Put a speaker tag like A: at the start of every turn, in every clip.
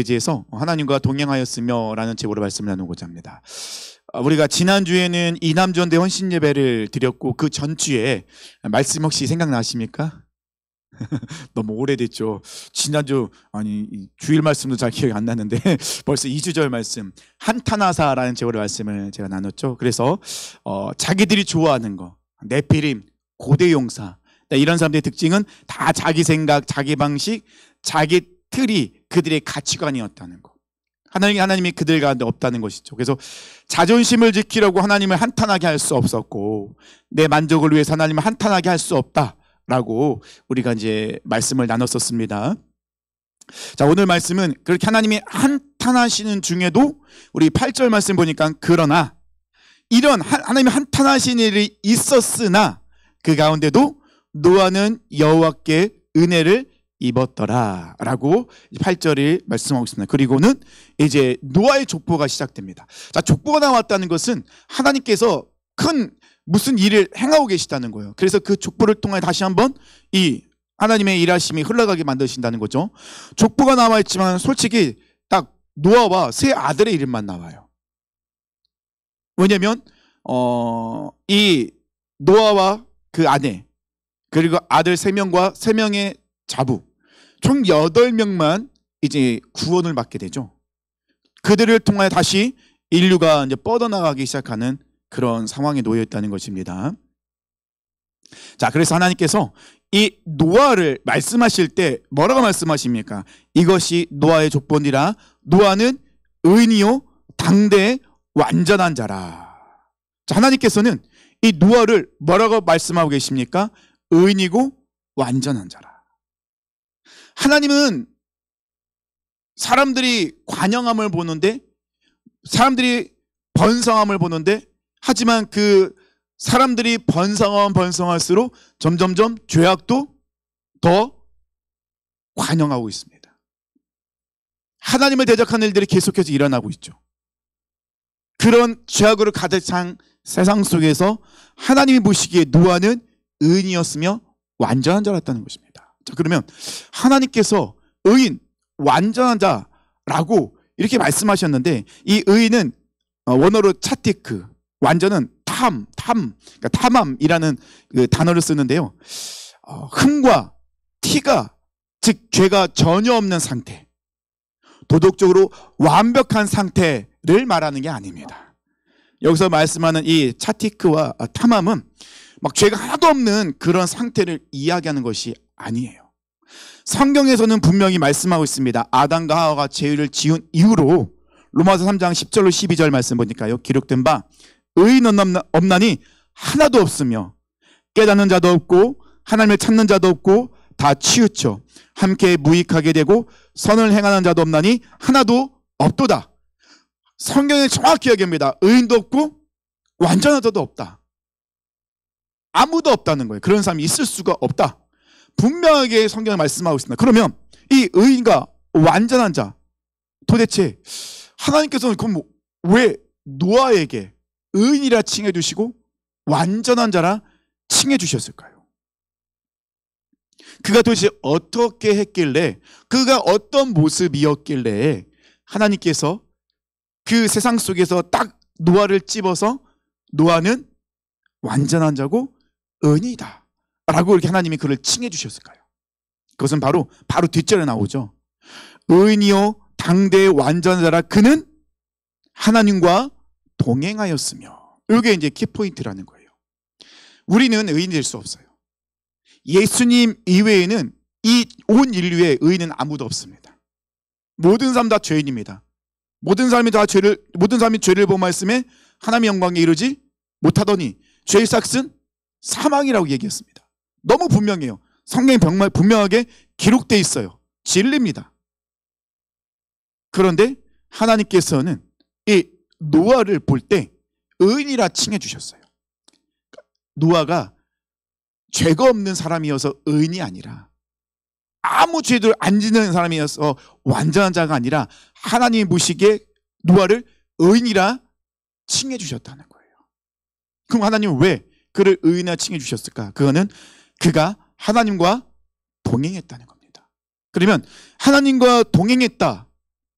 A: 메시지에서 하나님과 동행하였으며 라는 제목으로 말씀을 나누고자 합니다. 우리가 지난주에는 이남전대 헌신 예배를 드렸고 그 전주에 말씀 혹시 생각나십니까? 너무 오래됐죠. 지난주 주일 말씀도 잘 기억이 안 나는데 벌써 2주 전 말씀 한타나사라는 제목의 말씀을 제가 나눴죠. 그래서 자기들이 좋아하는 거 네피림, 고대 용사 이런 사람들의 특징은 다 자기 생각, 자기 방식, 자기 틀이 그들의 가치관이었다는 거. 하나님이 그들 가운데 없다는 것이죠. 그래서 자존심을 지키려고 하나님을 한탄하게 할 수 없었고 내 만족을 위해서 하나님을 한탄하게 할 수 없다라고 우리가 이제 말씀을 나눴었습니다. 자, 오늘 말씀은 그렇게 하나님이 한탄하시는 중에도 우리 8절 말씀 보니까 그러나 이런 하나님이 한탄하시는 일이 있었으나 그 가운데도 노아는 여호와께 은혜를 입었더라 라고 8절이 말씀하고 있습니다. 그리고는 이제 노아의 족보가 시작됩니다. 자, 족보가 나왔다는 것은 하나님께서 큰 무슨 일을 행하고 계시다는 거예요. 그래서 그 족보를 통해 다시 한번 이 하나님의 일하심이 흘러가게 만드신다는 거죠. 족보가 나와 있지만 솔직히 딱 노아와 세 아들의 이름만 나와요. 왜냐면 이 노아와 그 아내 그리고 아들 3명과 3명의 자부 총 8명만 이제 구원을 받게 되죠. 그들을 통해 다시 인류가 이제 뻗어나가기 시작하는 그런 상황에 놓여 있다는 것입니다. 자, 그래서 하나님께서 이 노아를 말씀하실 때 뭐라고 말씀하십니까? 이것이 노아의 족보니라. 노아는 의인이요 당대의 완전한 자라. 자, 하나님께서는 이 노아를 뭐라고 말씀하고 계십니까? 의인이고 완전한 자라. 하나님은 사람들이 관영함을 보는데 사람들이 번성함을 보는데 하지만 그 사람들이 번성할수록 점점점 죄악도 더 관영하고 있습니다. 하나님을 대적하는 일들이 계속해서 일어나고 있죠. 그런 죄악으로 가득 찬 세상 속에서 하나님이 보시기에 노아는 의인이었으며 완전한 자였다는 것입니다. 자, 그러면 하나님께서 의인, 완전한 자라고 이렇게 말씀하셨는데 이 의인은 원어로 차티크, 완전은 그러니까 탐함이라는 그 단어를 쓰는데요. 흠과 티가 즉 죄가 전혀 없는 상태, 도덕적으로 완벽한 상태를 말하는 게 아닙니다. 여기서 말씀하는 이 차티크와 탐함은 막 죄가 하나도 없는 그런 상태를 이야기하는 것이 아니에요. 성경에서는 분명히 말씀하고 있습니다. 아담과 하와가 죄를 지은 이후로 로마서 3장 10절로 12절 말씀 보니까요. 기록된 바 의인은 없나니 하나도 없으며 깨닫는 자도 없고 하나님을 찾는 자도 없고 다 치우쳐 함께 무익하게 되고 선을 행하는 자도 없나니 하나도 없도다. 성경에 정확히 얘기합니다. 의인도 없고 완전한 자도 없다. 아무도 없다는 거예요. 그런 사람이 있을 수가 없다. 분명하게 성경을 말씀하고 있습니다. 그러면 이 의인과 완전한 자 도대체 하나님께서는 그럼 왜 노아에게 의인이라 칭해 주시고 완전한 자라 칭해 주셨을까요? 그가 도대체 어떻게 했길래 그가 어떤 모습이었길래 하나님께서 그 세상 속에서 딱 노아를 찝어서 노아는 완전한 자고 의인이다 라고 이렇게 하나님이 그를 칭해 주셨을까요? 그것은 바로 뒷절에 나오죠. 의인이요 당대의 완전한 자라 그는 하나님과 동행하였으며. 이게 이제 키포인트라는 거예요. 우리는 의인이 될 수 없어요. 예수님 이외에는 이 온 인류의 의인은 아무도 없습니다. 모든 사람 다 죄인입니다. 모든 사람이 죄를 범하였음에 하나님의 영광에 이르지 못하더니 죄의 삭은 사망이라고 얘기했습니다. 너무 분명해요. 성경에 정말 분명하게 기록되어 있어요. 진리입니다. 그런데 하나님께서는 이 노아를 볼 때 의인이라 칭해 주셨어요. 노아가 죄가 없는 사람이어서 의인이 아니라 아무 죄도 안 짓는 사람이어서 완전한 자가 아니라 하나님이 보시기에 노아를 의인이라 칭해 주셨다는 거예요. 그럼 하나님은 왜 그를 의인이라 칭해 주셨을까? 그거는 그가 하나님과 동행했다는 겁니다. 그러면 하나님과 동행했다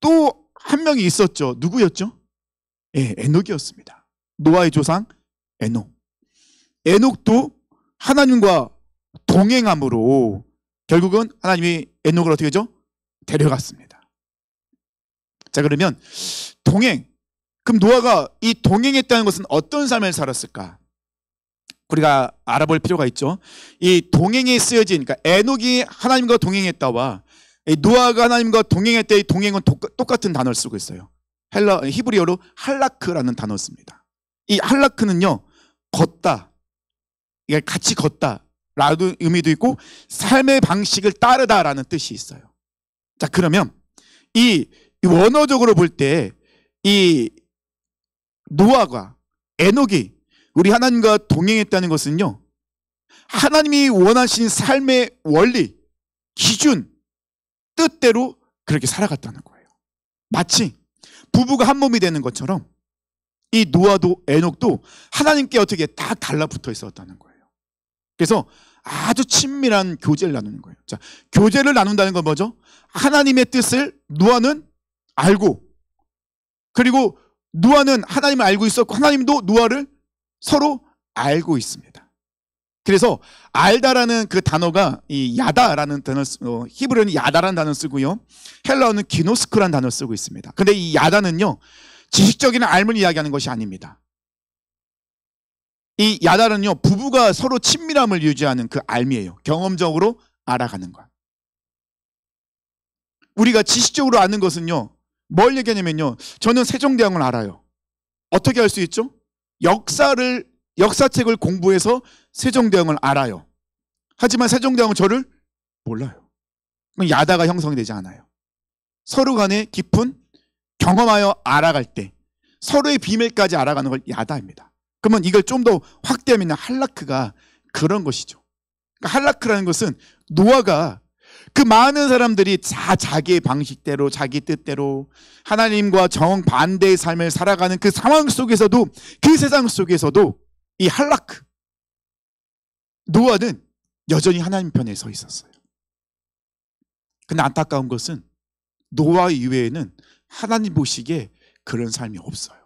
A: 또 한 명이 있었죠. 누구였죠? 예, 에녹이었습니다. 노아의 조상 에녹. 에녹도 하나님과 동행함으로 결국은 하나님이 에녹을 어떻게 하죠? 데려갔습니다. 자, 그러면 동행. 그럼 노아가 이 동행했다는 것은 어떤 삶을 살았을까? 우리가 알아볼 필요가 있죠. 이 동행에 쓰여진, 그러니까 에녹이 하나님과 동행했다와 노아가 하나님과 동행할 때의 동행은 똑같은 단어를 쓰고 있어요. 히브리어로 할라크라는 단어를 씁니다. 이 할라크는요, 걷다, 같이 걷다 라는 의미도 있고 삶의 방식을 따르다라는 뜻이 있어요. 자, 그러면 이 원어적으로 볼 때 이 노아가 에녹이 우리 하나님과 동행했다는 것은요, 하나님이 원하신 삶의 원리, 기준, 뜻대로 그렇게 살아갔다는 거예요. 마치 부부가 한 몸이 되는 것처럼 이 노아도 에녹도 하나님께 어떻게 딱 달라붙어 있었다는 거예요. 그래서 아주 친밀한 교제를 나누는 거예요. 자, 교제를 나눈다는 건 뭐죠? 하나님의 뜻을 노아는 알고, 그리고 노아는 하나님을 알고 있었고 하나님도 노아를 서로 알고 있습니다. 그래서 알다라는 그 단어가 이 야다라는 단어, 히브리어는 야다라는 단어 쓰고요, 헬라어는 기노스크라는 단어 쓰고 있습니다. 근데 이 야다는요, 지식적인 알을 이야기하는 것이 아닙니다. 이 야다는요, 부부가 서로 친밀함을 유지하는 그 알미예요. 경험적으로 알아가는 것. 우리가 지식적으로 아는 것은요, 뭘 얘기하냐면요, 저는 세종대왕을 알아요. 어떻게 알 수 있죠? 역사책을 공부해서 세종대왕을 알아요. 하지만 세종대왕은 저를 몰라요. 그럼 야다가 형성이 되지 않아요. 서로 간에 깊은 경험하여 알아갈 때 서로의 비밀까지 알아가는 걸 야다입니다. 그러면 이걸 좀 더 확대하면 할라크가 그런 것이죠. 그러니까 할라크라는 것은 노아가 그 많은 사람들이 자기의 방식대로 자기 뜻대로 하나님과 정반대의 삶을 살아가는 그 상황 속에서도, 그 세상 속에서도 이 할라크, 노아는 여전히 하나님 편에 서 있었어요. 근데 안타까운 것은 노아 이외에는 하나님 보시기에 그런 삶이 없어요.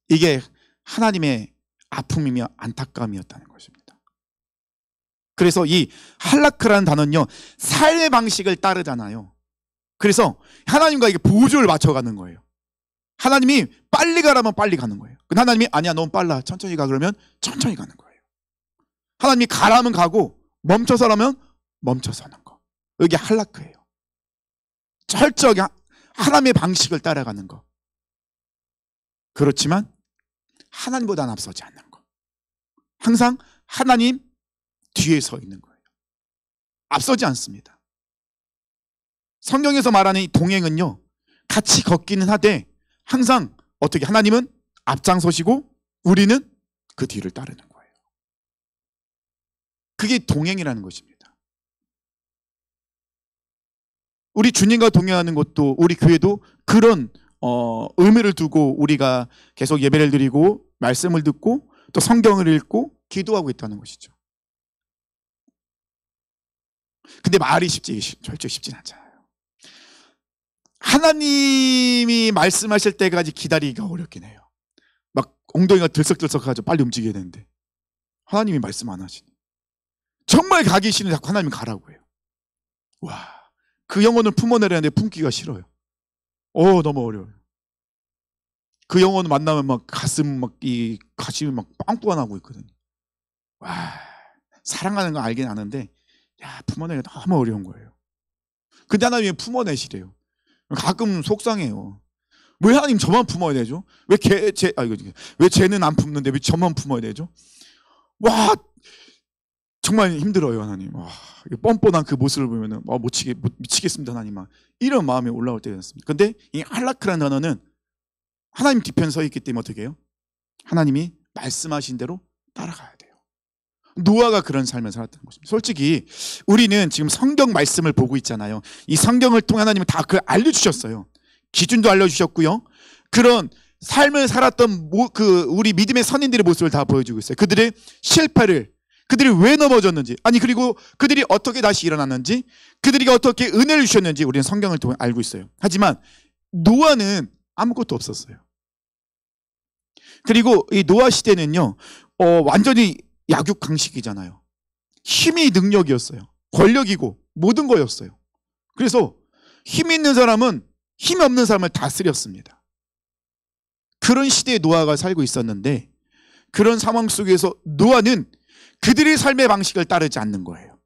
A: 이게 하나님의 아픔이며 안타까움이었다는 것입니다. 그래서 이 할라크라는 단어는요, 삶의 방식을 따르잖아요. 그래서 하나님과 이게 보조를 맞춰가는 거예요. 하나님이 빨리 가라면 빨리 가는 거예요. 근데 하나님이 아니야, 너무 빨라, 천천히 가, 그러면 천천히 가는 거예요. 하나님이 가라면 가고 멈춰서라면 멈춰서는 거. 이게 할라크예요. 철저하게 하나님의 방식을 따라가는 거. 그렇지만 하나님보다는 앞서지 않는 거. 항상 하나님 뒤에 서 있는 거예요. 앞서지 않습니다. 성경에서 말하는 이 동행은요, 같이 걷기는 하되 항상 어떻게 하나님은 앞장서시고 우리는 그 뒤를 따르는 거예요. 그게 동행이라는 것입니다. 우리 주님과 동행하는 것도, 우리 교회도 그런 의미를 두고 우리가 계속 예배를 드리고 말씀을 듣고 또 성경을 읽고 기도하고 있다는 것이죠. 근데 말이 절대 쉽진 않잖아요. 하나님이 말씀하실 때까지 기다리기가 어렵긴 해요. 막 엉덩이가 들썩들썩하죠. 빨리 움직여야 되는데 하나님이 말씀 안 하시니, 정말 가기 싫은데 자꾸 하나님이 가라고 해요. 와, 그 영혼을 품어내려는데 품기가 싫어요. 너무 어려워요. 그 영혼 만나면 막 가슴이 막 빵꾸가 나고 있거든요. 와, 사랑하는 거 알긴 아는데 품어내기가 너무 어려운 거예요. 근데 하나님이 품어내시래요. 가끔 속상해요. 왜 하나님 저만 품어야 되죠? 왜 쟤는 안 품는데 왜 저만 품어야 되죠? 와, 정말 힘들어요, 하나님. 와, 뻔뻔한 그 모습을 보면은 미치겠습니다, 하나님. 이런 마음이 올라올 때가 있습니다. 근데 이 할라크라는 단어는 하나님 뒤편 서 있기 때문에 어떻게 해요? 하나님이 말씀하신 대로 따라가야 돼요. 노아가 그런 삶을 살았다는 것입니다. 솔직히 우리는 지금 성경 말씀을 보고 있잖아요. 이 성경을 통해 하나님은 다 그걸 알려주셨어요. 기준도 알려주셨고요. 그런 삶을 살았던 우리 믿음의 선인들의 모습을 다 보여주고 있어요. 그들의 실패를, 그들이 왜 넘어졌는지, 아니 그리고 그들이 어떻게 다시 일어났는지, 그들이 어떻게 은혜를 주셨는지 우리는 성경을 통해 알고 있어요. 하지만 노아는 아무것도 없었어요. 그리고 이 노아 시대는요, 완전히 약육강식이잖아요. 힘이 능력이었어요. 권력이고 모든 거였어요. 그래서 힘 있는 사람은 힘 없는 사람을 다스렸습니다. 그런 시대에 노아가 살고 있었는데, 그런 상황 속에서 노아는 그들의 삶의 방식을 따르지 않는 거예요.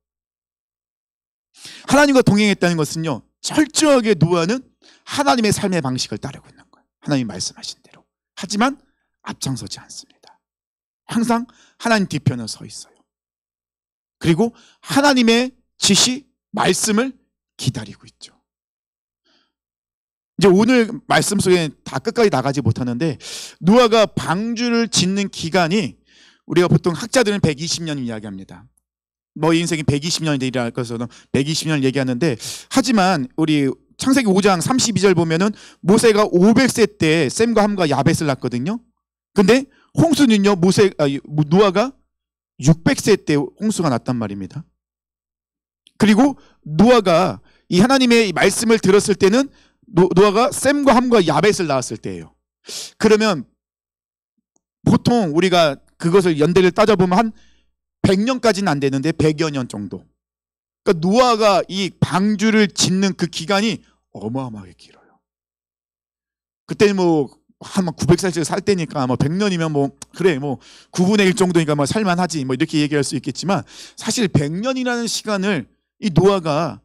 A: 하나님과 동행했다는 것은요, 철저하게 노아는 하나님의 삶의 방식을 따르고 있는 거예요. 하나님이 말씀하신 대로. 하지만 앞장서지 않습니다. 항상 하나님 뒤편에 서 있어요. 그리고 하나님의 지시, 말씀을 기다리고 있죠. 이제 오늘 말씀 속에 다 끝까지 나가지 못하는데, 노아가 방주를 짓는 기간이 우리가 보통 학자들은 120년 이야기합니다. 너의 인생이 120년이 되리라 할 것은 120년을 얘기하는데, 하지만 우리 창세기 5장 32절 보면은 모세가 500세 때 셈과 함과 야벳을 낳거든요. 근데 홍수는요, 노아가 600세 때 홍수가 났단 말입니다. 그리고 노아가 이 하나님의 말씀을 들었을 때는 노아가 셈과 함과 야벳을 낳았을 때예요. 그러면 보통 우리가 그것을 연대를 따져보면 한 100년까지는 안 되는데 100여 년 정도. 그러니까 노아가 이 방주를 짓는 그 기간이 어마어마하게 길어요. 그때 한 900살씩 살 때니까 100년이면 그래 9분의 1 정도니까 살만하지 이렇게 얘기할 수 있겠지만, 사실 100년이라는 시간을 이 노아가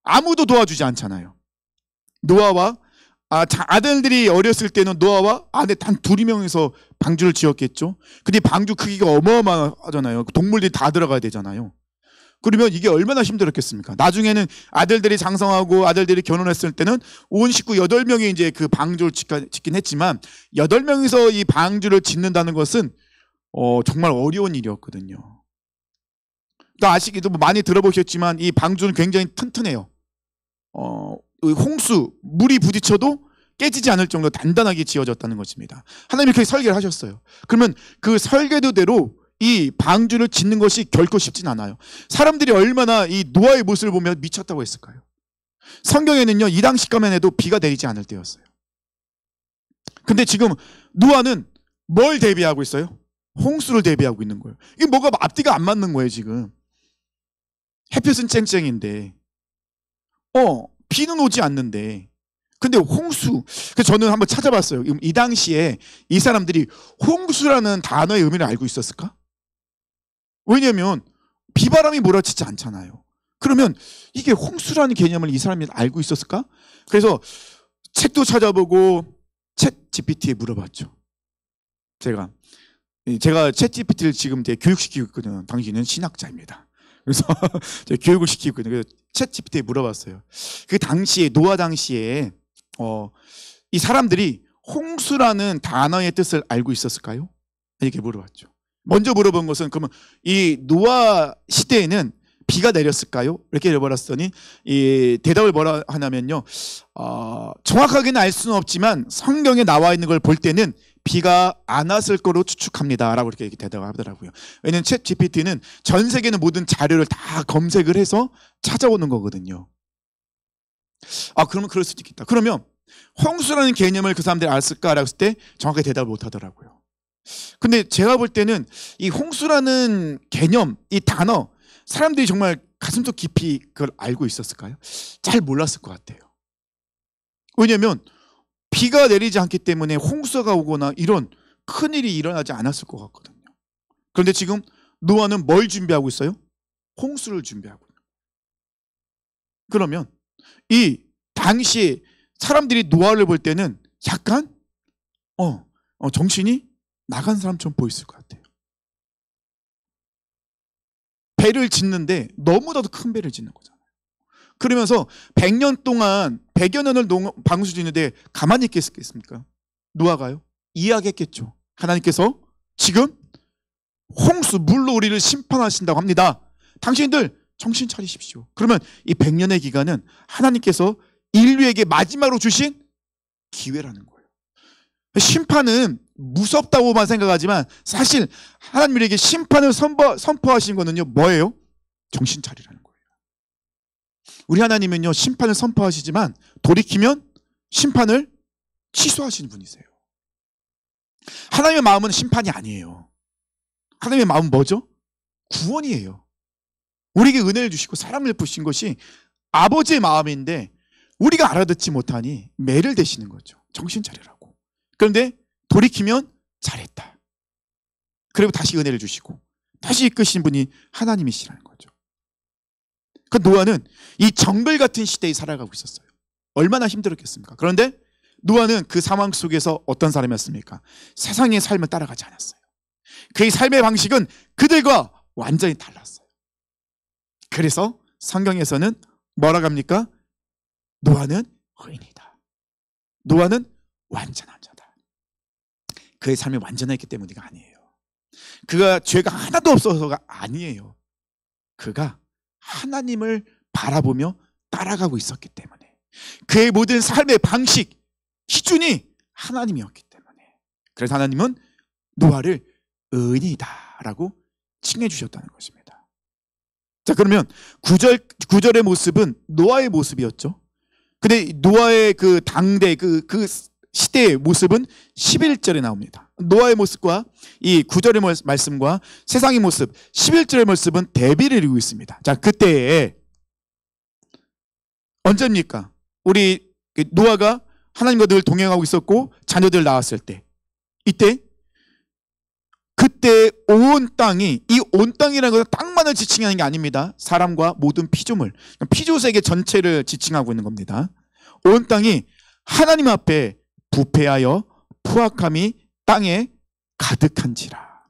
A: 아무도 도와주지 않잖아요. 노아와 아들들이 어렸을 때는 노아와 아내 단 둘이 명이서 방주를 지었겠죠. 근데 방주 크기가 어마어마하잖아요. 동물들이 다 들어가야 되잖아요. 그러면 이게 얼마나 힘들었겠습니까? 나중에는 아들들이 장성하고 아들들이 결혼했을 때는 온 식구 8명이 이제 그 방주를 짓긴 했지만, 8명이서 이 방주를 짓는다는 것은 정말 어려운 일이었거든요. 또 아시기도 많이 들어보셨지만 이 방주는 굉장히 튼튼해요. 홍수, 물이 부딪혀도 깨지지 않을 정도로 단단하게 지어졌다는 것입니다. 하나님이 그렇게 설계를 하셨어요. 그러면 그 설계도대로 이 방주를 짓는 것이 결코 쉽진 않아요. 사람들이 얼마나 이 노아의 모습을 보면 미쳤다고 했을까요? 성경에는요, 이 당시까지만 해도 비가 내리지 않을 때였어요. 근데 지금 노아는 뭘 대비하고 있어요? 홍수를 대비하고 있는 거예요. 이게 뭐가 앞뒤가 안 맞는 거예요, 지금. 햇볕은 쨍쨍인데 비는 오지 않는데, 근데 홍수. 그래서 저는 한번 찾아봤어요. 이 당시에 이 사람들이 홍수라는 단어의 의미를 알고 있었을까? 왜냐하면 비바람이 몰아치지 않잖아요. 그러면 이게 홍수라는 개념을 이 사람이 알고 있었을까? 그래서 책도 찾아보고 챗 GPT에 물어봤죠. 제가 챗 GPT를 지금 교육시키고 있거든요. 당신은 신학자입니다. 그래서 제가 교육을 시키고 있거든요. 그래서 챗 GPT에 물어봤어요. 그 당시에, 노아 당시에 이 사람들이 홍수라는 단어의 뜻을 알고 있었을까요? 이렇게 물어봤죠. 먼저 물어본 것은, 그러면 이 노아 시대에는 비가 내렸을까요? 이렇게 물어봤더니 이 대답을 뭐라 하냐면요, 정확하게는 알 수는 없지만 성경에 나와 있는 걸 볼 때는 비가 안 왔을 거로 추측합니다 라고 이렇게 대답을 하더라고요. 왜냐하면 챗 GPT는 전 세계 있는 모든 자료를 다 검색을 해서 찾아오는 거거든요. 그러면 그럴 수도 있겠다. 그러면 홍수라는 개념을 그 사람들이 알았을까라고 했을 때 정확하게 대답을 못 하더라고요. 근데 제가 볼 때는 이 홍수라는 개념, 이 단어, 사람들이 정말 가슴속 깊이 그걸 알고 있었을까요? 잘 몰랐을 것 같아요. 왜냐하면 비가 내리지 않기 때문에 홍수가 오거나 이런 큰일이 일어나지 않았을 것 같거든요. 그런데 지금 노아는 뭘 준비하고 있어요? 홍수를 준비하고 있는 거예요. 그러면 이 당시에 사람들이 노아를 볼 때는 약간 정신이 나간 사람처럼 보였을 것 같아요. 배를 짓는데 너무나도 큰 배를 짓는 거잖아요. 그러면서 100년 동안 100여 년을 방수 짓는데 가만히 있겠습니까? 노아가요? 이해하겠죠. 하나님께서 지금 홍수, 물로 우리를 심판하신다고 합니다. 당신들 정신 차리십시오. 그러면 이 100년의 기간은 하나님께서 인류에게 마지막으로 주신 기회라는 거예요. 심판은 무섭다고만 생각하지만 사실 하나님 우리에게 심판을 선포하신 거는요 뭐예요? 정신 차리라는 거예요. 우리 하나님은요 심판을 선포하시지만 돌이키면 심판을 취소하시는 분이세요. 하나님의 마음은 심판이 아니에요. 하나님의 마음은 뭐죠? 구원이에요. 우리에게 은혜를 주시고 사랑을 베푸신 것이 아버지의 마음인데 우리가 알아듣지 못하니 매를 대시는 거죠. 정신 차리라고. 그런데 돌이키면 잘했다. 그리고 다시 은혜를 주시고 다시 이끄신 분이 하나님이시라는 거죠. 그 노아는 이 정글 같은 시대에 살아가고 있었어요. 얼마나 힘들었겠습니까? 그런데 노아는 그 상황 속에서 어떤 사람이었습니까? 세상의 삶을 따라가지 않았어요. 그의 삶의 방식은 그들과 완전히 달랐어요. 그래서 성경에서는 뭐라고 합니까? 노아는 의인이다. 노아는 완전한 자다. 그의 삶이 완전했기 때문이가 아니에요. 그가 죄가 하나도 없어서가 아니에요. 그가 하나님을 바라보며 따라가고 있었기 때문에 그의 모든 삶의 방식, 기준이 하나님이었기 때문에 그래서 하나님은 노아를 의인이다 라고 칭해 주셨다는 것입니다. 자, 그러면 9절의 모습은 노아의 모습이었죠. 근데 노아의 그 당대 그 시대의 모습은 11절에 나옵니다. 노아의 모습과 이 9절의 말씀과 세상의 모습 11절의 모습은 대비를 이루고 있습니다. 자, 그때에 언제입니까? 우리 노아가 하나님과 늘 동행하고 있었고 자녀들 낳았을 때, 이때 그때 온 땅이, 이 온 땅이라는 것은 땅만을 지칭하는 게 아닙니다. 사람과 모든 피조물, 피조세계 전체를 지칭하고 있는 겁니다. 온 땅이 하나님 앞에 부패하여 포악함이 땅에 가득한지라.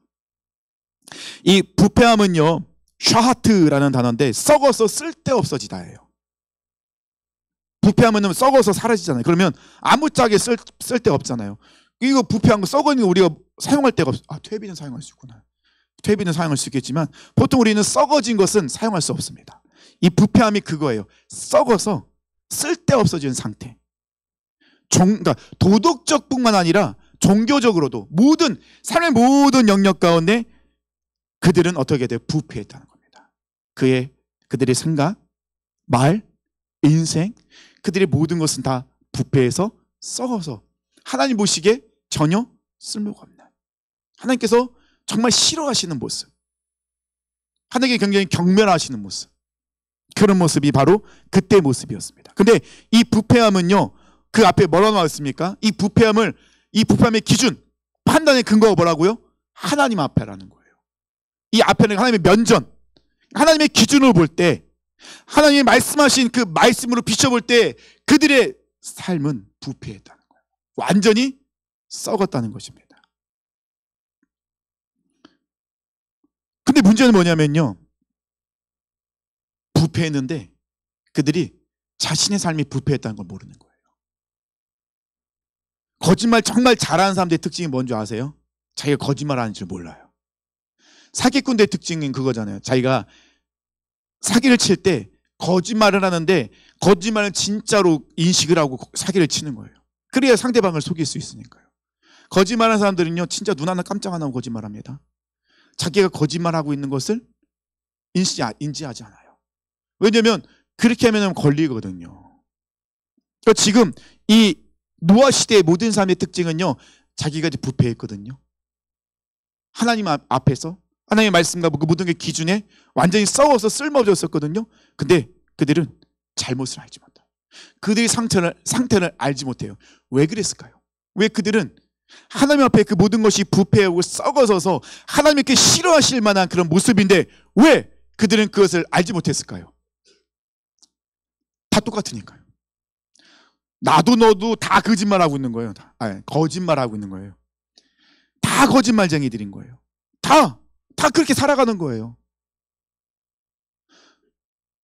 A: 이 부패함은요 샤하트라는 단어인데 썩어서 쓸데없어지다예요. 부패하면 썩어서 사라지잖아요. 그러면 아무짝에 쓸데없잖아요. 이거 부패한 거 썩은 거 우리가 사용할 데가 없어. 퇴비는 사용할 수 있구나. 퇴비는 사용할 수 있겠지만 보통 우리는 썩어진 것은 사용할 수 없습니다. 이 부패함이 그거예요. 썩어서 쓸데없어진 상태. 그러니까 도덕적 뿐만 아니라 종교적으로도 모든 삶의 모든 영역 가운데 그들은 어떻게 돼요? 부패했다는 겁니다. 그들의 생각, 말, 인생, 그들의 모든 것은 다 부패해서 썩어서 하나님 보시기에 전혀 쓸모가 없는, 하나님께서 정말 싫어하시는 모습, 하나님께 굉장히 경멸하시는 모습, 그런 모습이 바로 그때의 모습이었습니다. 근데 이 부패함은요 그 앞에 뭐라고 나왔습니까? 이 부패함의 기준, 판단의 근거가 뭐라고요? 하나님 앞에라는 거예요. 이 앞에는 하나님의 면전, 하나님의 기준으로 볼 때, 하나님이 말씀하신 그 말씀으로 비춰볼 때 그들의 삶은 부패했다는 거예요. 완전히 썩었다는 것입니다. 근데 문제는 뭐냐면요, 부패했는데 그들이 자신의 삶이 부패했다는 걸 모르는 거예요. 거짓말 정말 잘하는 사람들의 특징이 뭔지 아세요? 자기가 거짓말하는 줄 몰라요. 사기꾼들의 특징은 그거잖아요. 자기가 사기를 칠 때 거짓말을 하는데 거짓말은 진짜로 인식을 하고 사기를 치는 거예요. 그래야 상대방을 속일 수 있으니까요. 거짓말하는 사람들은요 진짜 눈 하나 깜짝 안 하고 거짓말합니다. 자기가 거짓말하고 있는 것을 인지하지 않아요. 왜냐하면 그렇게 하면 걸리거든요. 그러니까 지금 이 노아 시대의 모든 사람의 특징은요 자기가 이제 부패했거든요. 하나님 앞에서 하나님의 말씀과 그 모든 게 기준에 완전히 썩어서 쓸모없었거든요. 근데 그들은 잘못을 알지 못해요. 그들의 상태를 알지 못해요. 왜 그랬을까요? 왜 그들은 하나님 앞에 그 모든 것이 부패하고 썩어서서 하나님께 싫어하실 만한 그런 모습인데 왜 그들은 그것을 알지 못했을까요? 다 똑같으니까요. 나도 너도 다 거짓말하고 있는 거예요. 거짓말하고 있는 거예요. 다 거짓말쟁이들인 거예요. 다 그렇게 살아가는 거예요.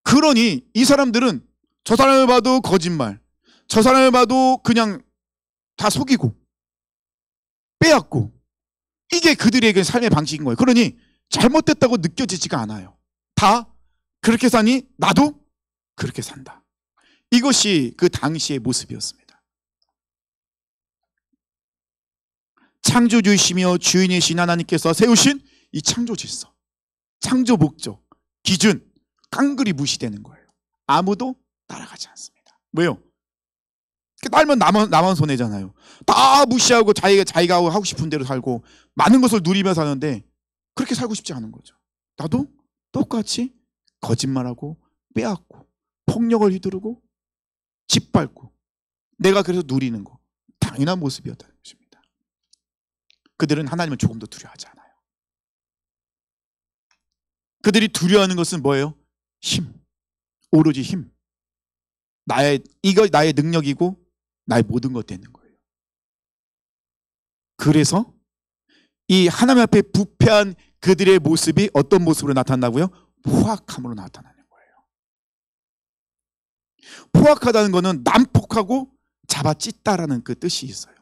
A: 그러니 이 사람들은 저 사람을 봐도 거짓말, 저 사람을 봐도 그냥 다 속이고 빼앗고, 이게 그들에게 삶의 방식인 거예요. 그러니 잘못됐다고 느껴지지가 않아요. 다 그렇게 사니 나도 그렇게 산다. 이것이 그 당시의 모습이었습니다. 창조주이시며 주인이신 하나님께서 세우신 이 창조 질서, 창조 목적, 기준 깡그리 무시되는 거예요. 아무도 따라가지 않습니다. 왜요? 딸면 나만 손해잖아요. 다 무시하고 자기가 하고 싶은 대로 살고 많은 것을 누리며 사는데 그렇게 살고 싶지 않은 거죠. 나도 똑같이 거짓말하고 빼앗고 폭력을 휘두르고 짓밟고 내가 그래서 누리는 거 당연한 모습이었다는 것입니다. 그들은 하나님을 조금도 두려워하지 않아요. 그들이 두려워하는 것은 뭐예요? 힘, 오로지 힘. 이거 나의 능력이고 나의 모든 것 되는 거예요. 그래서 이 하나님 앞에 부패한 그들의 모습이 어떤 모습으로 나타난다고요? 포악함으로 나타나는 거예요. 포악하다는 것은 난폭하고 잡아찢다라는 그 뜻이 있어요.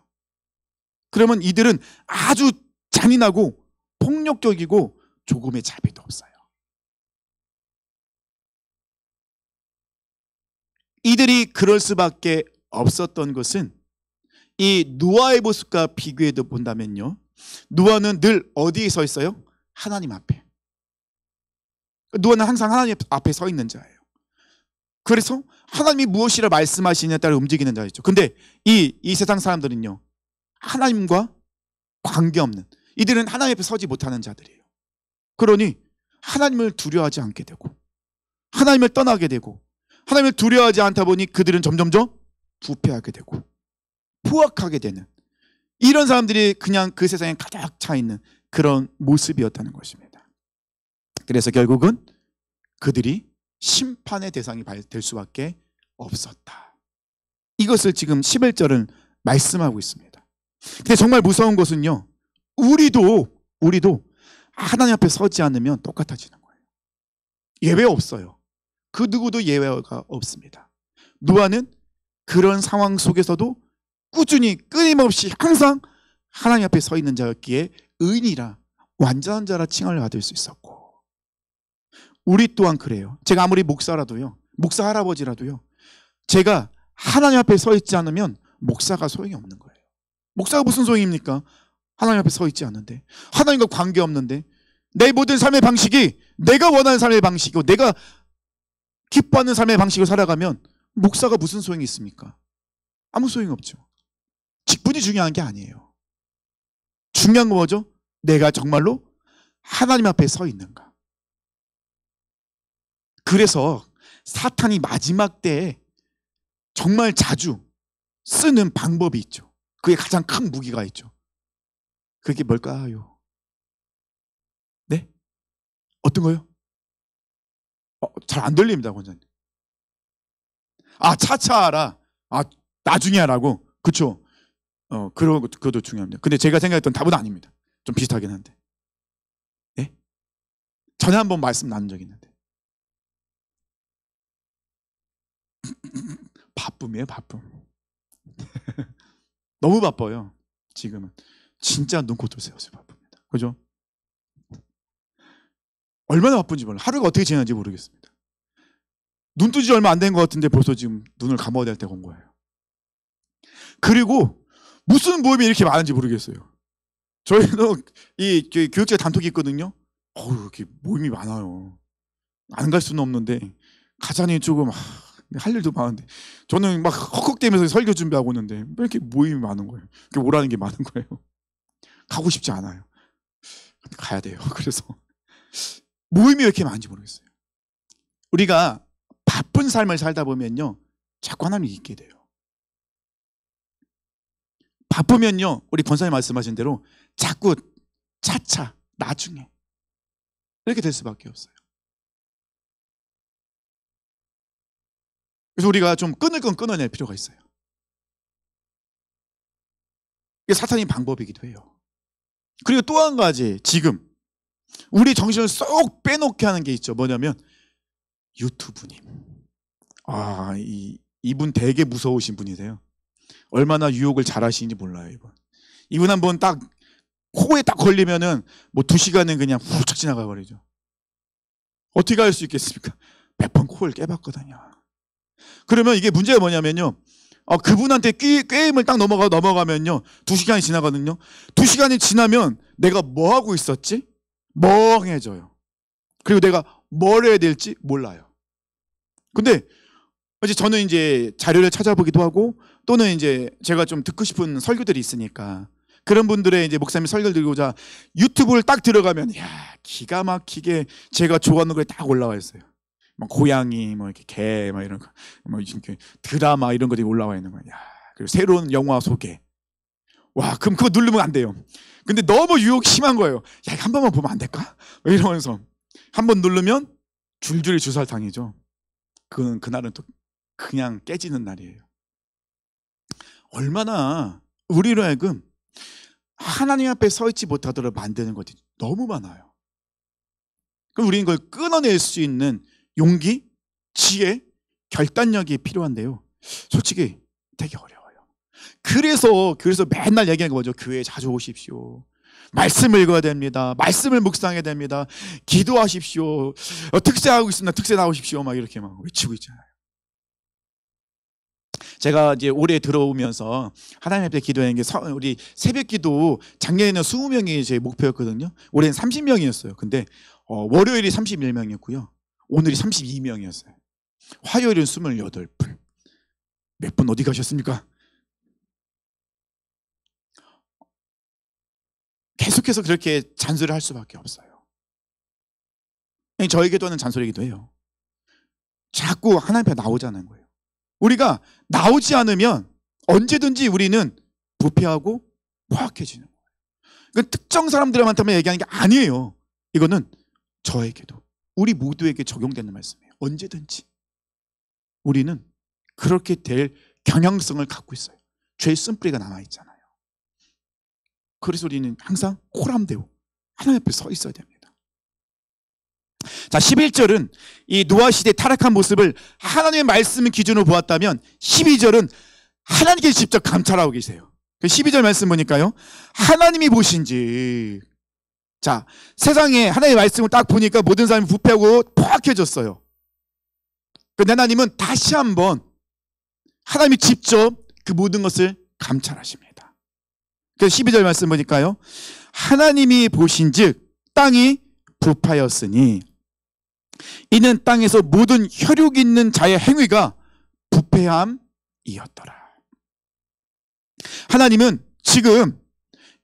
A: 그러면 이들은 아주 잔인하고 폭력적이고 조금의 자비도 없어요. 이들이 그럴 수밖에 없었던 것은 이 노아의 모습과 비교해도 본다면요, 노아는 늘 어디에 서 있어요? 하나님 앞에. 노아는 항상 하나님 앞에 서 있는 자예요. 그래서 하나님이 무엇이라 말씀하시느냐에 따라 움직이는 자였죠. 근데 이 세상 사람들은요, 하나님과 관계없는, 이들은 하나님 앞에 서지 못하는 자들이에요. 그러니 하나님을 두려워하지 않게 되고 하나님을 떠나게 되고 하나님을 두려워하지 않다 보니 그들은 점점점 부패하게 되고 포악하게 되는, 이런 사람들이 그냥 그 세상에 가득 차 있는 그런 모습이었다는 것입니다. 그래서 결국은 그들이 심판의 대상이 될 수밖에 없었다. 이것을 지금 11절은 말씀하고 있습니다. 근데 정말 무서운 것은요, 우리도 하나님 앞에 서지 않으면 똑같아지는 거예요. 예외 없어요. 그 누구도 예외가 없습니다. 노아는 그런 상황 속에서도 꾸준히 끊임없이 항상 하나님 앞에 서 있는 자였기에 의인이라, 완전한 자라 칭함을 받을 수 있었고, 우리 또한 그래요. 제가 아무리 목사라도요, 목사 할아버지라도요, 제가 하나님 앞에 서 있지 않으면 목사가 소용이 없는 거예요. 목사가 무슨 소용입니까? 하나님 앞에 서 있지 않는데, 하나님과 관계 없는데, 내 모든 삶의 방식이 내가 원하는 삶의 방식이고 내가 기뻐하는 삶의 방식으로 살아가면 목사가 무슨 소용이 있습니까? 아무 소용이 없죠. 직분이 중요한 게 아니에요. 중요한 건 뭐죠? 내가 정말로 하나님 앞에 서 있는가. 그래서 사탄이 마지막 때에 정말 자주 쓰는 방법이 있죠. 그게 가장 큰 무기가 있죠. 그게 뭘까요? 네? 어떤 거요? 잘 안 들립니다, 권사님. 차차 하라. 나중에 하라고. 그쵸? 그것도 중요합니다. 근데 제가 생각했던 답은 아닙니다. 좀 비슷하긴 한데. 네? 전에 한번 말씀 나눈 적이 있는데. 바쁨이에요, 바쁨. 너무 바빠요, 지금은. 진짜 눈코뜰 새었어요, 바쁩니다. 그죠? 얼마나 바쁜지 몰라요. 하루가 어떻게 지나는지 모르겠습니다. 눈 뜨지 얼마 안 된 것 같은데 벌써 지금 눈을 감아야 될 때가 온 거예요. 그리고 무슨 모임이 이렇게 많은지 모르겠어요. 저희도 이 교육제 단톡이 있거든요. 이렇게 모임이 많아요. 안 갈 수는 없는데 가자니 조금 할 일도 많은데, 저는 막 헉헉대면서 설교 준비하고 있는데 왜 이렇게 모임이 많은 거예요? 이렇게 오라는 게 많은 거예요. 가고 싶지 않아요. 근데 가야 돼요. 그래서 모임이 왜 이렇게 많은지 모르겠어요. 우리가 바쁜 삶을 살다 보면요, 자꾸 하나님이 잊게 돼요. 바쁘면요, 우리 권사님 말씀하신 대로 자꾸 차차, 나중에 이렇게 될 수밖에 없어요. 그래서 우리가 좀 끊을 건 끊어낼 필요가 있어요. 이게 사탄의 방법이기도 해요. 그리고 또 한 가지, 지금 우리 정신을 쏙 빼놓게 하는 게 있죠. 뭐냐면 유튜브님. 이분 되게 무서우신 분이세요. 얼마나 유혹을 잘 하시는지 몰라요, 이분 한번 딱 코에 딱 걸리면은 뭐 2시간은 그냥 훌쩍 지나가 버리죠. 어떻게 할 수 있겠습니까? 100번 코를 깨봤거든요. 그러면 이게 문제가 뭐냐면요, 그분한테 꾀임을 딱 넘어가면요. 2시간이 지나거든요. 2시간이 지나면 내가 뭐 하고 있었지? 멍해져요. 그리고 내가 뭘 해야 될지 몰라요. 근데 이제 저는 이제 자료를 찾아보기도 하고 또는 이제 제가 좀 듣고 싶은 설교들이 있으니까 그런 분들의 이제 목사님 설교를 들고자 유튜브를 딱 들어가면 야 기가 막히게 제가 좋아하는 거에 딱 올라와 있어요. 막 고양이, 뭐 이렇게 개, 막 이런 거, 뭐 이렇게 드라마 이런 것들이 올라와 있는 거야. 그리고 새로운 영화 소개. 와, 그럼 그거 누르면 안 돼요. 근데 너무 유혹이 심한 거예요. 야, 한 번만 보면 안 될까? 이러면서 한 번 누르면 줄줄이 주설탕이죠. 그날은 또 그냥 깨지는 날이에요. 얼마나 우리로 하여금 하나님 앞에 서 있지 못하도록 만드는 것이 너무 많아요. 그럼 우리는 그걸 끊어낼 수 있는 용기, 지혜, 결단력이 필요한데요. 솔직히 되게 어려워요. 그래서 맨날 얘기하는 거 뭐죠? 교회에 자주 오십시오. 말씀을 읽어야 됩니다. 말씀을 묵상해야 됩니다. 기도하십시오. 특세하고 있습니다. 특세 나오십시오. 막 이렇게 막 외치고 있잖아요. 제가 이제 올해 들어오면서 하나님 앞에 기도하는 게 우리 새벽기도 작년에는 20명이 제 목표였거든요. 올해는 30명이었어요. 근데 월요일이 31명이었고요. 오늘이 32명이었어요. 화요일은 28분. 몇 분 어디 가셨습니까? 계속해서 그렇게 잔소리를 할 수밖에 없어요. 저에게도 잔소리이기도 해요. 자꾸 하나님 앞에 나오자는 거예요. 우리가 나오지 않으면 언제든지 우리는 부패하고 포악해지는 거예요. 이건 특정 사람들한테만 얘기하는 게 아니에요. 이거는 저에게도 우리 모두에게 적용되는 말씀이에요. 언제든지 우리는 그렇게 될 경향성을 갖고 있어요. 죄의 쓴뿌리가 남아있잖아요. 그래서 우리는 항상 호람되고 하나님 앞에 서 있어야 됩니다. 자, 11절은 이 노아 시대의 타락한 모습을 하나님의 말씀을 기준으로 보았다면 12절은 하나님께서 직접 감찰하고 계세요. 12절 말씀 보니까요. 하나님이 보신지, 자, 세상에 하나님의 말씀을 딱 보니까 모든 사람이 부패하고 포악해졌어요. 그런데 하나님은 다시 한번 하나님이 직접 그 모든 것을 감찰하십니다. 그래서 12절 말씀 보니까요. 하나님이 보신즉 땅이 부패하였으니 이는 땅에서 모든 혈육 있는 자의 행위가 부패함이었더라. 하나님은 지금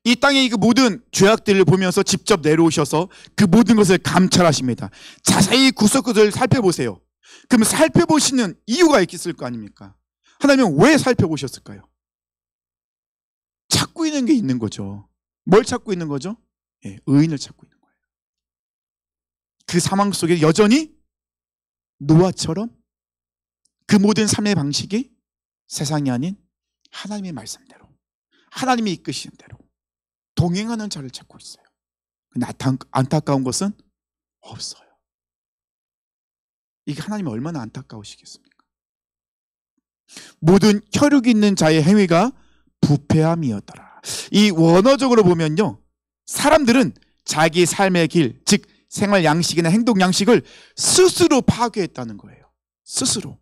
A: 이 땅의 그 모든 죄악들을 보면서 직접 내려오셔서 그 모든 것을 감찰하십니다. 자세히 구석구석을 살펴보세요. 그럼 살펴보시는 이유가 있을 거 아닙니까? 하나님은 왜 살펴보셨을까요? 찾고 있는 게 있는 거죠. 뭘 찾고 있는 거죠? 의인을 찾고 있는 거예요. 그 상황 속에 여전히 노아처럼 그 모든 삶의 방식이 세상이 아닌 하나님의 말씀대로, 하나님이 이끄시는 대로 동행하는 자를 찾고 있어요. 근데 안타까운 것은 없어요. 이게 하나님이 얼마나 안타까우시겠습니까? 모든 혈육 있는 자의 행위가 부패함이었더라. 이 원어적으로 보면요, 사람들은 자기 삶의 길, 즉 생활 양식이나 행동 양식을 스스로 파괴했다는 거예요. 스스로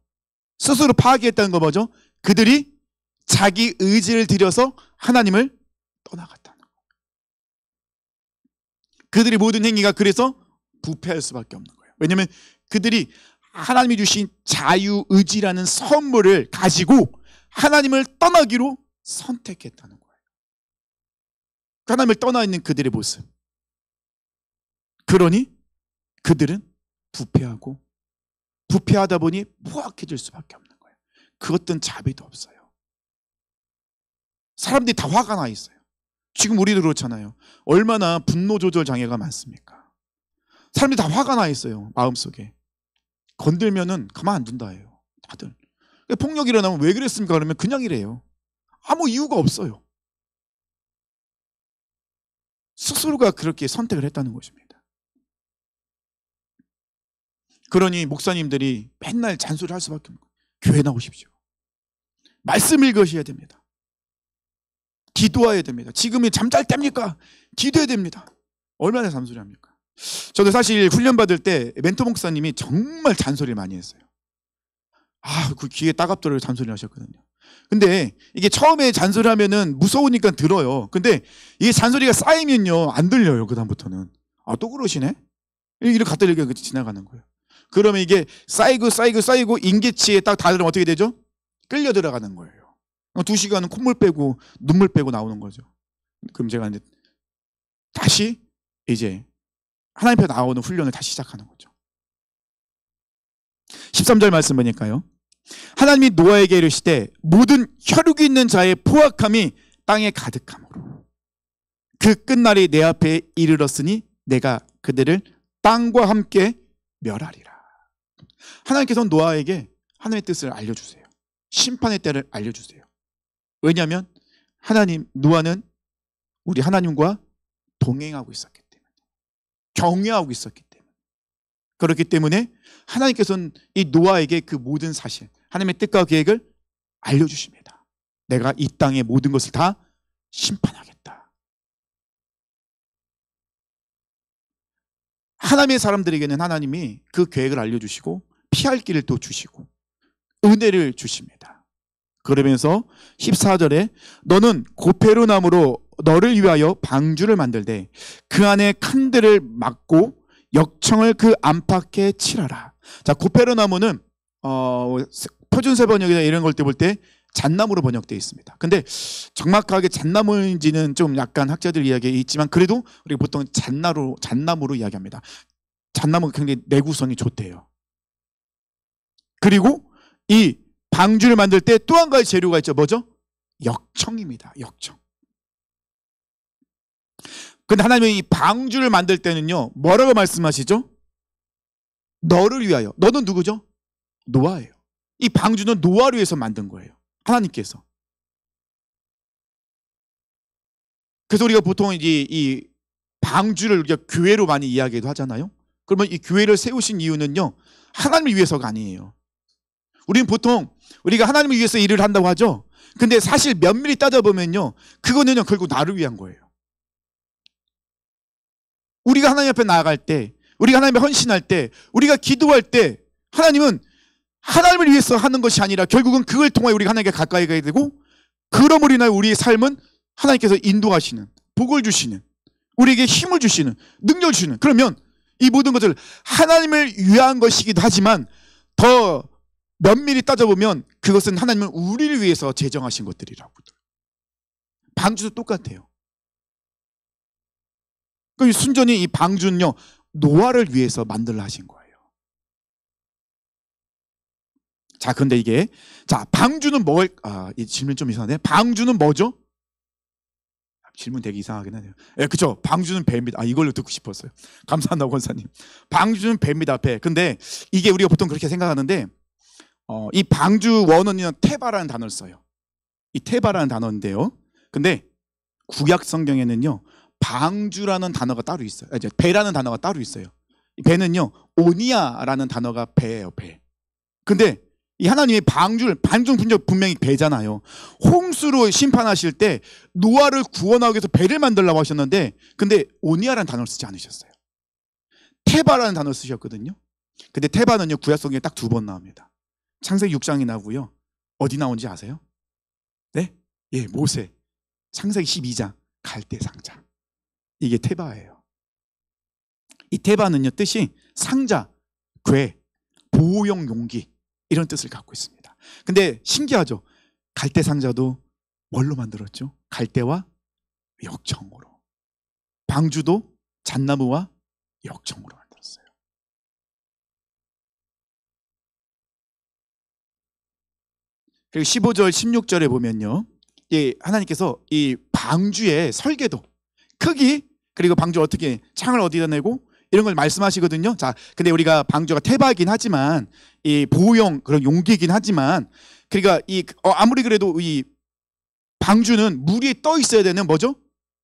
A: 파괴했다는 거 뭐죠? 그들이 자기 의지를 들여서 하나님을 떠나갔다는 거예요. 그들의 모든 행위가 그래서 부패할 수밖에 없는 거예요. 왜냐하면 그들이 하나님이 주신 자유의지라는 선물을 가지고 하나님을 떠나기로 선택했다는 거예요. 하나님을 떠나 있는 그들의 모습. 그러니 그들은 부패하고 부패하다 보니 포악해질 수밖에 없는 거예요. 그것든 자비도 없어요. 사람들이 다 화가 나 있어요. 지금 우리도 그렇잖아요. 얼마나 분노 조절 장애가 많습니까? 사람들이 다 화가 나 있어요. 마음속에. 건들면은 가만 안 둔다예요. 다들. 폭력이 일어나면 왜 그랬습니까? 그러면 그냥 이래요. 아무 이유가 없어요. 스스로가 그렇게 선택을 했다는 것입니다. 그러니 목사님들이 맨날 잔소리를 할 수밖에 없는 거예요. 교회 나오십시오. 말씀 읽으셔야 됩니다. 기도해야 됩니다. 지금이 잠잘 때입니까? 기도해야 됩니다. 얼마나 잔소리합니까? 저도 사실 훈련 받을 때 멘토 목사님이 정말 잔소리를 많이 했어요. 그 귀에 따갑도록 잔소리를 하셨거든요. 근데 이게 처음에 잔소리하면은 무서우니까 들어요. 근데 이게 잔소리가 쌓이면요 안 들려요. 그다음부터는. 아, 또 그러시네? 이렇게 갖다 이렇게 지나가는 거예요. 그러면 이게 쌓이고 인계치에 딱 닿으면 어떻게 되죠? 끌려 들어가는 거예요. 2시간은 콧물 빼고 눈물 빼고 나오는 거죠. 그럼 제가 이제 다시 이제 하나님 앞에 나오는 훈련을 다시 시작하는 거죠. 13절 말씀 보니까요. 하나님이 노아에게 이르시되 모든 혈육이 있는 자의 포악함이 땅에 가득함으로 그 끝날이 내 앞에 이르렀으니 내가 그들을 땅과 함께 멸하리라. 하나님께서는 노아에게 하나님의 뜻을 알려주세요. 심판의 때를 알려주세요. 왜냐하면 노아는 우리 하나님과 동행하고 있었기 때문에, 경외하고 있었기 때문에, 그렇기 때문에 하나님께서는 이 노아에게 그 모든 사실, 하나님의 뜻과 계획을 알려주십니다. 내가 이 땅의 모든 것을 다 심판하겠다. 하나님의 사람들에게는 하나님이 그 계획을 알려주시고 피할 길을 또 주시고 은혜를 주십니다. 그러면서 14절에 너는 고페르나무로 너를 위하여 방주를 만들되 그 안에 칸들을 막고 역청을 그 안팎에 칠하라. 자, 고페르나무는 표준세 번역이나 이런 걸 때 볼 때 잣나무로 번역되어 있습니다. 근데 정확하게 잣나무인지는 좀 약간 학자들 이야기에 있지만 그래도 우리가 보통 잣나무로 이야기합니다. 잣나무가 굉장히 내구성이 좋대요. 그리고 이 방주를 만들 때 또 한 가지 재료가 있죠. 뭐죠? 역청입니다. 역청. 근데 하나님이 이 방주를 만들 때는요 뭐라고 말씀하시죠? 너를 위하여. 너는 누구죠? 노아예요. 이 방주는 노아를 위해서 만든 거예요. 하나님께서. 그래서 우리가 보통 이 방주를 우리가 교회로 많이 이야기도 하잖아요. 그러면 이 교회를 세우신 이유는요 하나님을 위해서가 아니에요. 우리는 보통 우리가 하나님을 위해서 일을 한다고 하죠. 근데 사실 면밀히 따져보면요 그거는요 결국 나를 위한 거예요. 우리가 하나님 앞에 나아갈 때, 우리가 하나님에 헌신할 때, 우리가 기도할 때 하나님은 하나님을 위해서 하는 것이 아니라 결국은 그걸 통해 우리가 하나님께 가까이 가야 되고, 그러므로 인하여 우리의 삶은 하나님께서 인도하시는, 복을 주시는, 우리에게 힘을 주시는, 능력을 주시는, 그러면 이 모든 것을 하나님을 위한 것이기도 하지만 더 면밀히 따져보면 그것은 하나님은 우리를 위해서 제정하신 것들이라고. 방주도 똑같아요. 그 순전히 이 방주는요 노아를 위해서 만들라 하신 거예요. 자, 근데 이게 방주는 이 질문 좀 이상하네. 방주는 뭐죠? 질문 되게 이상하긴 하네요. 예, 그렇죠. 방주는 배입니다. 이걸로 듣고 싶었어요. 감사합니다, 권사님. 방주는 배입니다, 배. 근데 이게 우리가 보통 그렇게 생각하는데 이 방주 원어는 테바라는 단어를 써요. 이 테바라는 단어인데요. 근데 구약 성경에는요 방주라는 단어가 따로 있어요. 이제 배라는 단어가 따로 있어요. 배는요 오니아라는 단어가 배예요. 배. 근데 이 하나님이 방주는 분명히 배잖아요. 홍수로 심판하실 때 노아를 구원하기 위해서 배를 만들라고 하셨는데 근데 오니아라는 단어를 쓰지 않으셨어요. 테바라는 단어를 쓰셨거든요. 근데 테바는요 구약 성경에 딱 2번 나옵니다. 창세기 6장이 나오고요. 어디 나온지 아세요? 네? 예, 모세. 창세기 12장 갈대 상자. 이게 테바예요. 이 테바는요 뜻이 상자, 궤, 보호용 용기 이런 뜻을 갖고 있습니다. 근데 신기하죠? 갈대 상자도 뭘로 만들었죠? 갈대와 역청으로. 방주도 잣나무와 역청으로 만들었어요. 그리고 15절 16절에 보면요 하나님께서 이 방주의 설계도, 크기, 그리고 방주 어떻게 창을 어디다 내고 이런 걸 말씀하시거든요. 자, 근데 우리가 방주가 테바이긴 하지만 이 보호용 그런 용기이긴 하지만 그러니까 아무리 그래도 이 방주는 물 위에 떠 있어야 되는 뭐죠?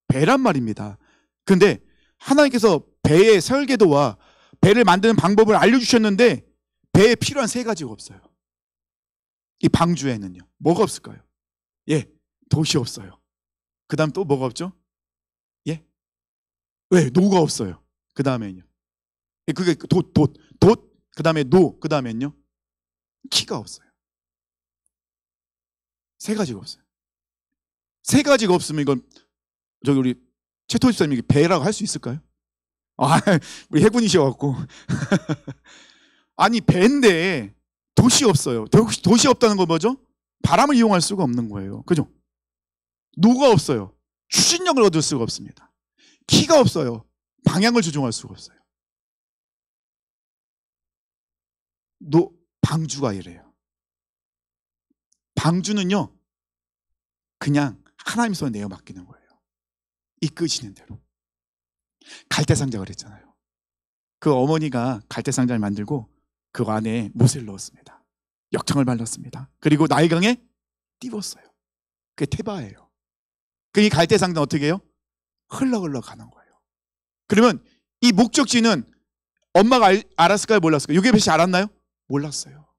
A: 배란 말입니다. 근데 하나님께서 배의 설계도와 배를 만드는 방법을 알려주셨는데 배에 필요한 3가지가 없어요. 이 방주에는요 뭐가 없을까요? 예, 돛이 없어요. 그 다음 또 뭐가 없죠? 예? 왜? 노가 없어요. 그 다음에는요 그게 돛, 그 다음에 노, 그 다음에는요 키가 없어요. 세 가지가 없어요. 세 가지가 없으면 이건 저기 우리 최토 집사님이 배라고 할 수 있을까요? 아, 우리 해군이셔갖고 아니 배인데 돛이 없어요. 돛이 없다는 건 뭐죠? 바람을 이용할 수가 없는 거예요. 그죠? 노가 없어요. 추진력을 얻을 수가 없습니다. 키가 없어요. 방향을 조종할 수가 없어요. 방주가 이래요. 방주는요 그냥 하나님 손에 내어 맡기는 거예요. 이끄시는 대로. 갈대상자 그랬잖아요. 그 어머니가 갈대상자를 만들고 그 안에 못을 넣었습니다. 역청을 발랐습니다. 그리고 나일강에 띄웠어요. 그게 태바예요. 그 이 갈대상자는 어떻게 해요? 흘러 가는 거예요. 그러면 이 목적지는 엄마가 알았을까요? 몰랐을까요? 요게벳이 알았나요? 몰랐어요.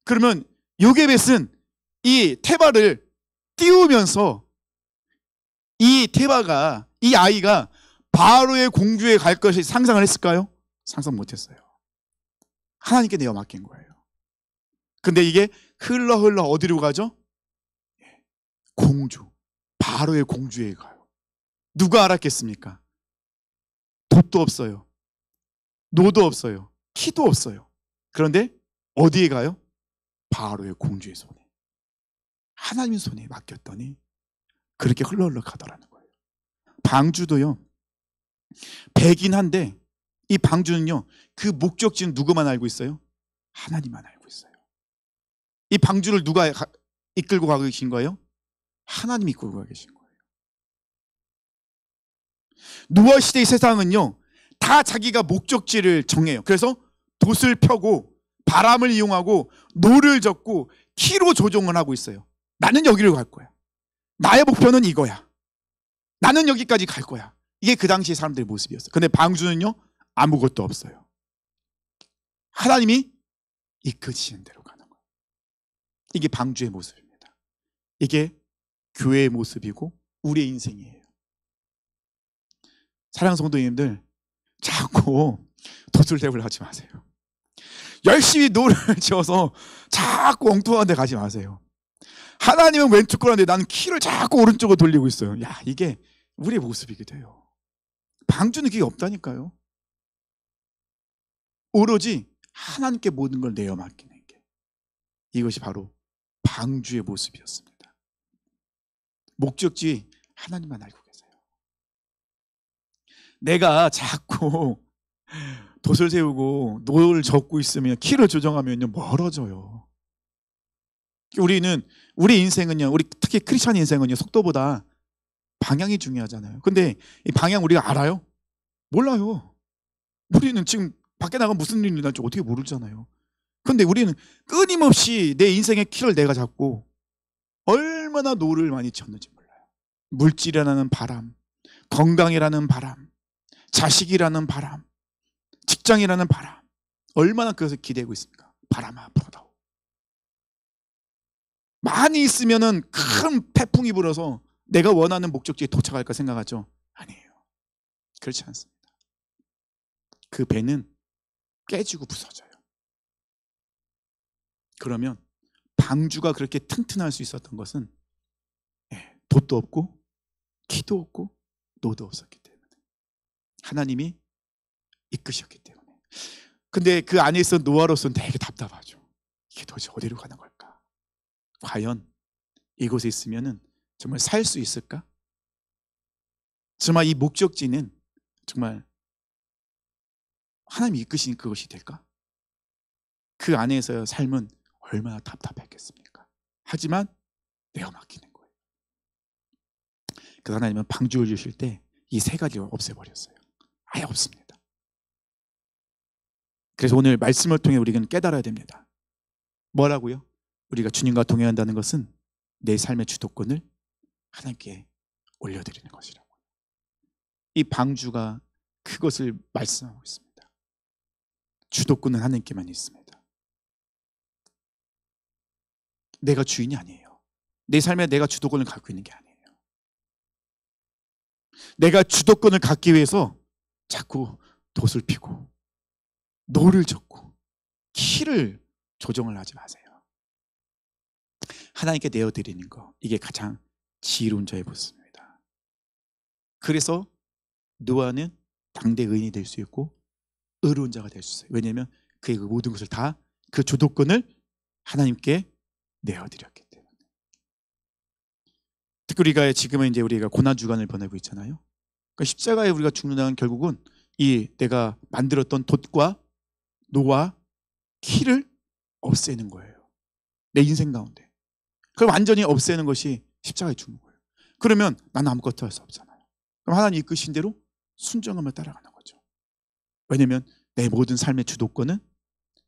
A: 그러면 요게벳은 이 태바를 띄우면서 이 태바가, 이 아이가 바로의 공주에 갈 것이 상상을 했을까요? 상상 못했어요. 하나님께 내어 맡긴 거예요. 근데 이게 흘러 어디로 가죠? 공주, 바로의 공주에 가요. 누가 알았겠습니까? 돛도 없어요. 노도 없어요. 키도 없어요. 그런데 어디에 가요? 바로의 공주의 손에, 하나님 손에 맡겼더니 그렇게 흘러 가더라는 거예요. 방주도요 배긴 한데 이 방주는요 그 목적지는 누구만 알고 있어요? 하나님만 알고 있어요. 이 방주를 누가 이끌고 가고 계신 거예요? 하나님이 이끌고 가고 계신 거예요. 노아 시대의 세상은요 다 자기가 목적지를 정해요. 그래서 돛을 펴고 바람을 이용하고 노를 젓고 키로 조종을 하고 있어요. 나는 여기로 갈 거야. 나의 목표는 이거야. 나는 여기까지 갈 거야. 이게 그 당시 사람들의 모습이었어요. 근데 방주는요 아무것도 없어요. 하나님이 이끄시는 대로 가는 거예요. 이게 방주의 모습입니다. 이게 교회의 모습이고 우리의 인생이에요. 사랑하는 성도님들, 자꾸 돛을 대고 하지 마세요. 열심히 노를 지어서 자꾸 엉뚱한 데 가지 마세요. 하나님은 왼쪽 거라는데 나는 키를 자꾸 오른쪽으로 돌리고 있어요. 야, 이게 우리의 모습이기도 해요. 방주는 그게 없다니까요. 오로지 하나님께 모든 걸 내어 맡기는 게, 이것이 바로 방주의 모습이었습니다. 목적지 하나님만 알고 계세요. 내가 자꾸 돛을 세우고 노를 젓고 있으면, 키를 조정하면요 멀어져요. 우리 인생은요, 우리 특히 크리스찬 인생은요 속도보다 방향이 중요하잖아요. 근데 이 방향 우리가 알아요? 몰라요. 우리는 지금 밖에 나가면 무슨 일이 날지 어떻게 모르잖아요. 근데 우리는 끊임없이 내 인생의 키를 내가 잡고 얼마나 노를 많이 쳤는지 몰라요. 물질이라는 바람, 건강이라는 바람, 자식이라는 바람, 직장이라는 바람, 얼마나 그것을 기대고 있습니까? 바람아 불어다오. 많이 있으면은 큰 태풍이 불어서 내가 원하는 목적지에 도착할까 생각하죠? 아니에요. 그렇지 않습니다. 그 배는 깨지고 부서져요. 그러면 방주가 그렇게 튼튼할 수 있었던 것은 돛도 없고 키도 없고 노도 없었기 때문에, 하나님이 이끄셨기 때문에. 근데 그 안에 있던 노아로서는 되게 답답하죠. 이게 도대체 어디로 가는 걸까? 과연 이곳에 있으면은 정말 살 수 있을까? 정말 이 목적지는 정말 하나님이 이끄신 그것이 될까? 그 안에서의 삶은 얼마나 답답했겠습니까? 하지만 내어 맡기는 거예요. 그 하나님은 방주를 주실 때 이 세 가지를 없애버렸어요. 아예 없습니다. 그래서 오늘 말씀을 통해 우리는 깨달아야 됩니다. 뭐라고요? 우리가 주님과 동행한다는 것은 내 삶의 주도권을 하나님께 올려드리는 것이라고. 이 방주가 그것을 말씀하고 있습니다. 주도권은 하나님께만 있습니다. 내가 주인이 아니에요. 내 삶에 내가 주도권을 갖고 있는 게 아니에요. 내가 주도권을 갖기 위해서 자꾸 돛을 피고 노를 젓고 키를 조정을 하지 마세요. 하나님께 내어드리는 거, 이게 가장 지혜로운 자의 모습입니다. 그래서 노아는 당대 의인이 될 수 있고 의로운 자가 될 수 있어요. 왜냐하면 그의 그 모든 것을 다 그 주도권을 하나님께 내어드렸기 때문에. 특히 우리가 지금은 이제 우리가 고난 주간을 보내고 있잖아요. 그러니까 십자가에 우리가 죽는다는 결국은 이 내가 만들었던 돛과 노와 키를 없애는 거예요. 내 인생 가운데. 그걸 완전히 없애는 것이 십자가에 죽는 거예요. 그러면 나는 아무것도 할 수 없잖아요. 그럼 하나님 이끄신 대로 순종함을 따라가는 거죠. 왜냐하면 내 모든 삶의 주도권은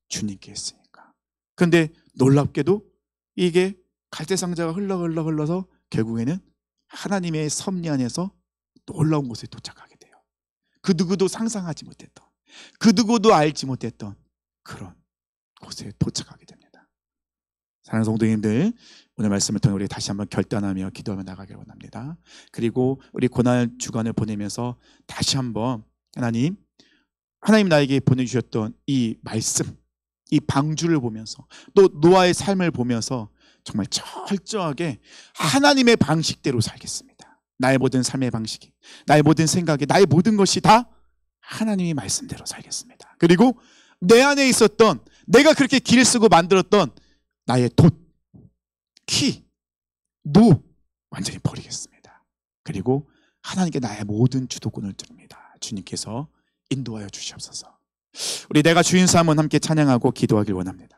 A: 주님께 있으니까. 그런데 놀랍게도 이게 갈대상자가 흘러서 결국에는 하나님의 섭리 안에서 놀라운 곳에 도착하게 돼요. 그 누구도 상상하지 못했던, 그 누구도 알지 못했던 그런 곳에 도착하게 됩니다. 사랑하는 성도님들, 오늘 말씀을 통해 우리 다시 한번 결단하며 기도하며 나가기를 원합니다. 그리고 우리 고난 주간을 보내면서 다시 한번 하나님 나에게 보내주셨던 이 말씀, 이 방주를 보면서 또 노아의 삶을 보면서 정말 철저하게 하나님의 방식대로 살겠습니다. 나의 모든 삶의 방식이, 나의 모든 생각이, 나의 모든 것이 다 하나님의 말씀대로 살겠습니다. 그리고 내 안에 있었던, 내가 그렇게 길 쓰고 만들었던 나의 돛, 키, 노 완전히 버리겠습니다. 그리고 하나님께 나의 모든 주도권을 드립니다. 주님께서 인도하여 주시옵소서. 우리 내가 주인 삼은 함께 찬양하고 기도하길 원합니다.